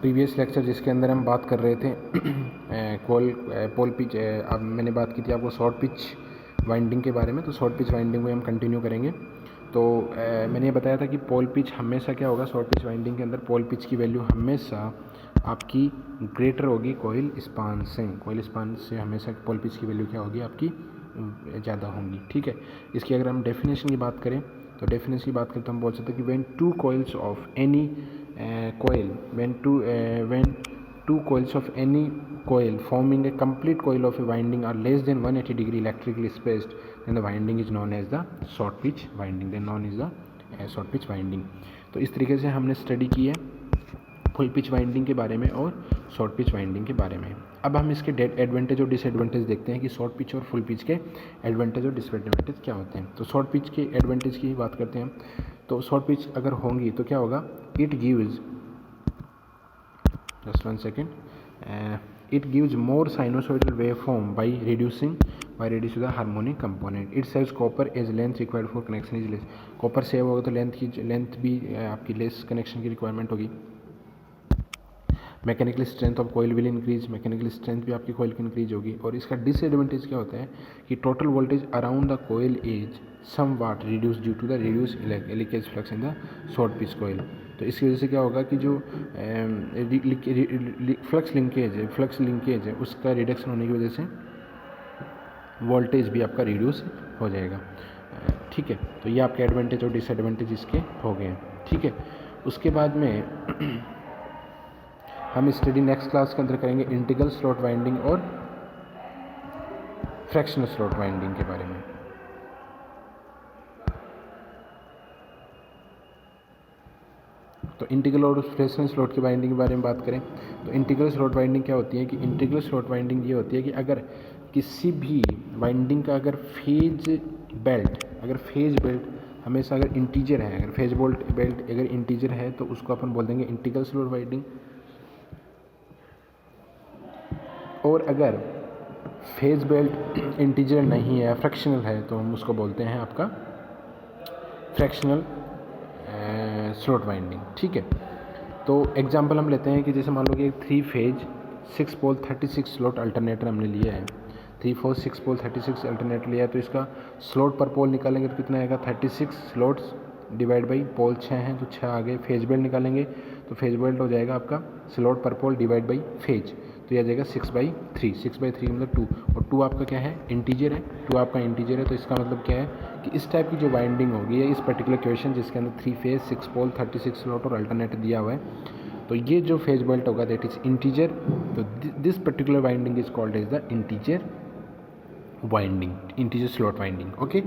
Previous lecture जिसके अंदर हम बात कर रहे थे पोल पिच, अब मैंने बात की थी आपको शॉर्ट पिच वाइंडिंग के बारे में, तो शॉर्ट पिच वाइंडिंग में हम कंटिन्यू करेंगे। तो मैंने ये बताया था कि पोल पिच हमेशा क्या होगा, शॉर्ट पिच वाइंडिंग के अंदर पोल पिच की वैल्यू हमेशा आपकी ग्रेटर होगी कोयल स्पान से। कोयल स्पान से हमेशा पोल पिच की वैल्यू क्या होगी, आपकी ज़्यादा होंगी। ठीक है, इसकी अगर हम डेफिनेशन की बात करें तो डेफिनेशन की बात करें तो हम बोल सकते हैं कि when two coils of any coil when two coils of any coil forming a complete coil of a winding are less than 180 degree electrically spaced, then the winding is known as the short pitch winding, then known as the short pitch winding। तो इस तरीके से हमने study की है full pitch winding के बारे में और शॉर्ट पिच वाइंडिंग के बारे में। अब हम इसके एडवांटेज और डिसएडवांटेज देखते हैं कि शॉर्ट पिच और फुल पिच के एडवांटेज और डिसएडवांटेज क्या होते हैं। तो शॉर्ट पिच के एडवांटेज की बात करते हैं। तो शॉर्ट पिच अगर होंगी तो क्या होगा, it gives just one second, it gives more sinusoidal waveform by reducing the harmonic component। it saves copper as length required for connection is less। Copper save होगा तो लेंथ भी आपकी लेस कनेक्शन की रिक्वायरमेंट होगी। Mechanical strength of coil will increase, mechanical strength भी आपकी कोयल की increase होगी। और इसका डिसएडवांटेज क्या होता है कि total voltage around the coil is somewhat reduce due to the reduce leakage flux in the short pitch coil. तो इसकी वजह से क्या होगा कि जो फ्लक्स लिंकेज है उसका रिडक्शन होने की वजह से वोल्टेज भी आपका रिड्यूस हो जाएगा। ठीक है, तो ये आपके एडवांटेज और डिसएडवांटेज इसके हो गए हैं। ठीक है, उसके बाद में हम स्टडी नेक्स्ट क्लास के अंदर करेंगे इंटीग्रल स्लॉट वाइंडिंग और फ्रैक्शनल स्लॉट वाइंडिंग के बारे में। तो इंटीग्रल और फ्रैक्शनल स्लॉट की वाइंडिंग के बारे में बात करें तो इंटीग्रल स्लॉट वाइंडिंग क्या होती है कि इंटीग्रल स्लॉट वाइंडिंग ये होती है कि अगर किसी भी वाइंडिंग का अगर फेज बेल्ट हमेशा अगर इंटीजर है, अगर फेज बेल्ट अगर इंटीजर है तो उसको अपन बोल देंगे इंटीग्रल स्लॉट वाइंडिंग। और अगर फेज बेल्ट इंटीजर नहीं है, फ्रैक्शनल है, तो हम उसको बोलते हैं आपका फ्रैक्शनल स्लॉट वाइंडिंग। ठीक है, तो एग्जांपल हम लेते हैं कि जैसे मान लो कि एक 3 फेज 6 पोल 36 स्लॉट अल्टरनेटर हमने लिया है, 3 4 6 पोल 36 अल्टरनेटर लिया है। तो इसका स्लॉट पर पोल निकालेंगे तो कितना आएगा, 36 स्लॉट्स डिवाइड बाई पोल 6 हैं तो 6 आ गए। फेज बेल्ट निकालेंगे तो फेज बेल्ट हो जाएगा आपका slot per pole divide by phase, तो यह आ जाएगा 6/3। 6/3 मतलब 2, और 2 आपका क्या है, इंटीजर है। 2 आपका इंटीजर है, तो इसका मतलब क्या है कि इस टाइप की जो वाइंडिंग होगी या इस पर्टिकुलर क्वेश्चन जिसके अंदर 3 फेज 6 पोल 36 स्लॉट और अल्टरनेटर दिया हुआ है, तो ये जो फेज बेल्ट होगा दैट इज इंटीजर। तो this particular winding is called as the integer winding, integer slot winding. Okay,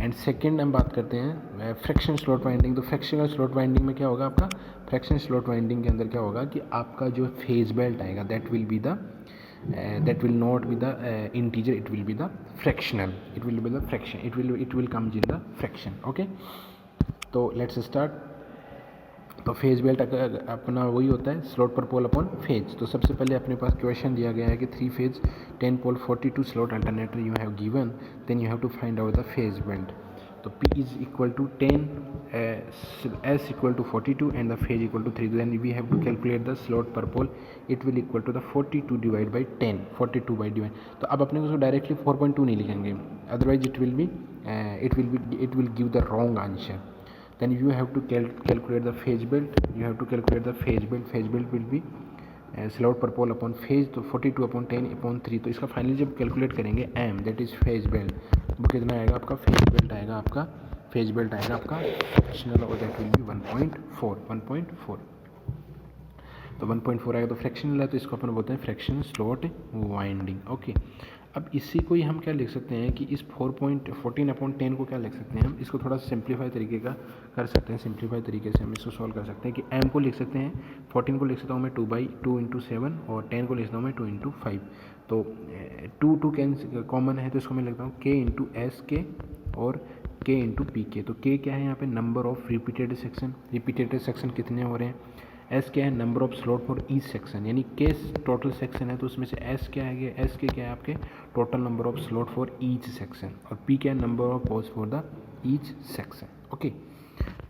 and second हम बात करते हैं फ्रैक्शनल स्लॉट वाइंडिंग। तो फ्रैक्शनल स्लॉट वाइंडिंग में क्या होगा आपका, फ्रैक्शनल स्लॉट वाइंडिंग के अंदर क्या होगा कि आपका जो फेज बेल्ट आएगा that will not be the integer, it will be the fractional, it will be the fraction, it will comes in the fraction. Okay, तो लेट्स स्टार्ट। तो फेज बेल्ट अपना वही होता है स्लॉट पर पोल upon phase. तो सबसे पहले अपने पास क्वेश्चन दिया गया है कि 3 phase 10 pole 42 slot alternator you have given, then you have to find out the phase belt. तो P is equal to 10, S equal to 42 and the phase equal to 3, then we have to calculate the slot per pole, it will equal to the 42 divide by 10, 42 by divide. तो अब अपने को directly 4.2 नहीं लिखेंगे, otherwise it will give the wrong answer. Then you have to calculate the phase belt. Phase belt will be slot per pole upon phase, तो 42 upon 10 upon 3। तो इसका finally जब कैलकुलेट करेंगे m that is phase belt, वो कितना आएगा आपका, phase belt आएगा आपका फ्रैक्शनल, और दैट विल बी 1.4। तो 1.4 आएगा तो फ्रैक्शनल है, तो इसको अपन बोलते हैं फ्रैक्शनल स्लॉट वाइंडिंग। ओके, अब इसी को ही हम क्या लिख सकते हैं कि इस 4.14/10 को क्या लिख सकते हैं हम, इसको थोड़ा सिंप्लीफाई तरीके का कर सकते हैं। सिंप्लीफाई तरीके से हम इसको सॉल्व कर सकते हैं कि m को लिख सकते हैं, 14 को लिख सकता हूँ मैं 2/2 × 7 और 10 को लिख सकता हूँ मैं 2 × 5। तो 2 कॉमन है तो इसको मैं लिखता हूँ k × SK और k × PK। तो k क्या है यहाँ पे, नंबर ऑफ रिपीटेड सेक्शन कितने हो रहे हैं, एस क्या है, number of slot for each section, यानी के टोटल सेक्शन है तो उसमें से एस क्या है, एस के क्या है आपके total number of slot for each section, और पी क्या है, number of poles for the each section. Okay,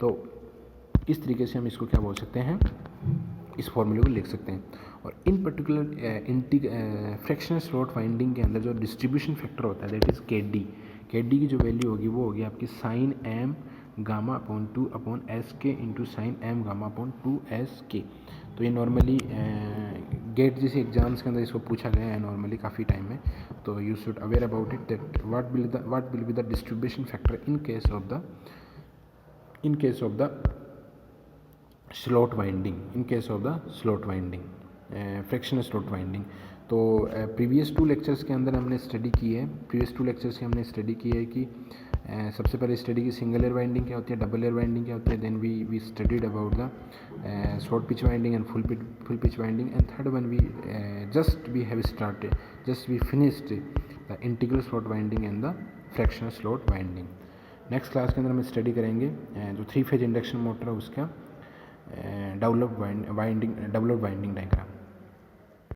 तो इस तरीके से हम इसको क्या बोल सकते हैं, इस फॉर्मूले को लिख सकते हैं। और इन पर्टिकुलर फ्रैक्शनल स्लॉट वाइंडिंग के अंदर जो डिस्ट्रीब्यूशन फैक्टर होता है दैट इज़ के डी की जो वैल्यू होगी वो होगी आपकी sine m gamma upon 2 upon s k into sine m gamma upon 2 s k. तो ये नॉर्मली गेट जैसे एग्जाम्स के अंदर इसको पूछा गया है नॉर्मली काफ़ी टाइम में, तो you should aware about it that what will be the distribution factor in case of the slot winding fractional slot winding. तो प्रीवियस 2 लेक्चर्स के अंदर हमने स्टडी की है कि सबसे पहले स्टडी की सिंगल एयर वाइंडिंग क्या होती है, डबल एयर वाइंडिंग क्या होती है, then we studied about the short pitch winding and full pitch winding, and third one we finished the integral slot winding and the fractional slot winding. Next class के अंदर हम study करेंगे जो 3 phase induction motor है उसका developed winding diagram.